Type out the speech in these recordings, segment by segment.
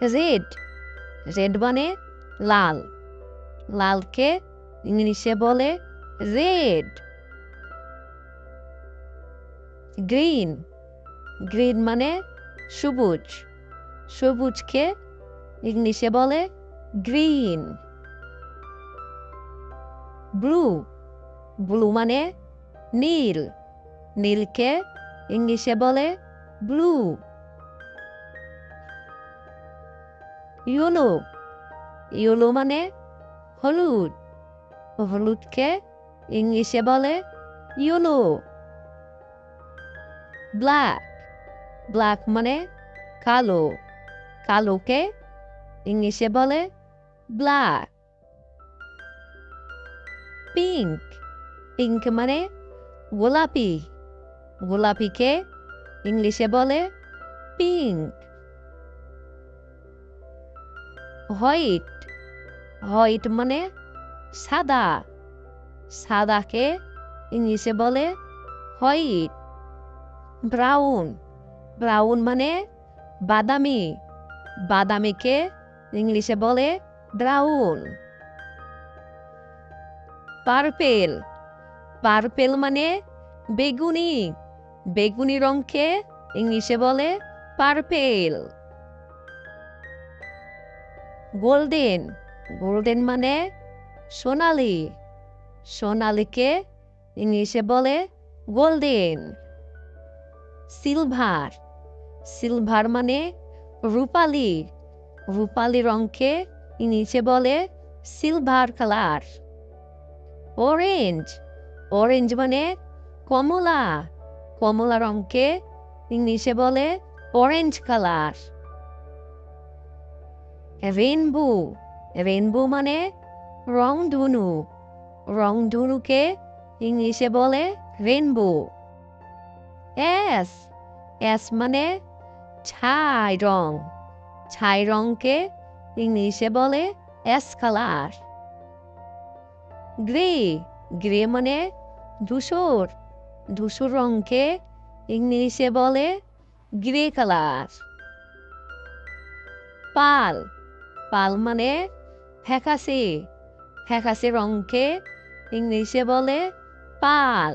Red red মানে লাল লালকে ইংলিশে বলে রেড। গ্রিন গ্রিন মানে সবুজ সবুজকে ইংলিশে বলে গ্রিন। ব্লু ব্লু মানে নীল নীলকে ইংলিশে বলে ব্লু। ইয়েলো ইয়েলো মানে হলুদ হলুদকে ইংলিশে বলে ইয়েলো। ব্ল্যাক ব্ল্যাক মানে কালো কালোকে ইংলিশে বলে ব্ল্যাক। পিঙ্ক পিঙ্ক মানে গোলাপি গোলাপিকে ইংলিশে বলে পিঙ্ক। হোয়াইট হোয়াইট মানে সাদা সাদাকে ইংলিশে বলে হোয়াইট। ব্রাউন ব্রাউন মানে বাদামি বাদামিকে ইংলিশে বলে ব্রাউন। পার্পেল পার্পেল মানে বেগুনি বেগুনি রঙকে ইংলিশে বলে পার্পেল। গোল্ডেন গোল্ডেন মানে সোনালি সোনালিকে ইংলিশে বলে গোল্ডেন। সিলভার সিলভার মানে রূপালি রূপালি রঙকে ইংলিশে বলে সিলভার কালার। অরেঞ্জ অরেঞ্জ মানে কমলা কমলা রঙকে ইংলিশে বলে অরেঞ্জ কালার। রেইনবো রেইনবো মানে রংধনু রংধনুকে ইংলিশে বলে রেইনবো। অ্যাশ অ্যাশ মানে ছাই রংকে ইংলিশে বলে অ্যাশ কালার। গ্রে গ্রে মানে ধূসর ধূসর রঙকে ইংলিশে বলে গ্রে কালার। পাল পাল মানে ফ্যাকাশে ফ্যাকাশে রঙকে ইংলিশে বলে পাল।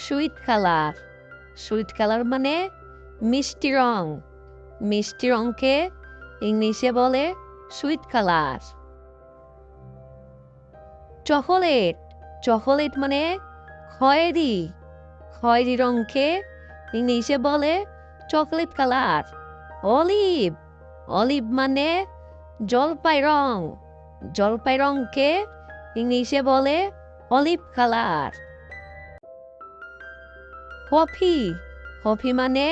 সুইট কালার মানে মিষ্টি রঙকে ইংলিশে বলে সুইট কালার। চকোলেট চকোলেট মানে খয়েরি রঙকে ইংলিশে বলে চকলেট কালার। অলিভ অলিভ মানে জলপাই রঙকে ইংলিশে বলে অলিভ কালার। কফি কফি মানে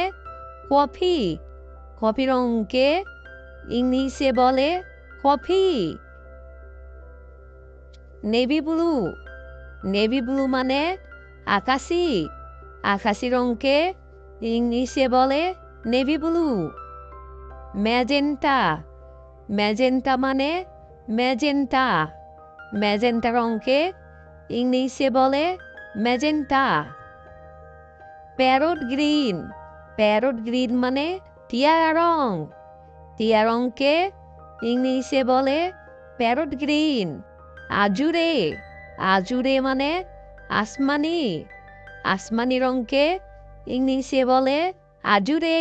কফি রঙকে ইংলিশে বলে কফি। নেভি ব্লু মানে আকাশি রঙকে ইংলিশে বলে নেভি ব্লু। ম্যাজেন্টা মানে ম্যাজেন্টা রঙকে ইংলিশে বলে ম্যাজেন্টা। প্যারট গ্রিন মানে টিয়া রঙকে ইংলিশে বলে প্যারট গ্রিন। আজুরে মানে আসমানি রঙকে ইংলিশে বলে আজুরে।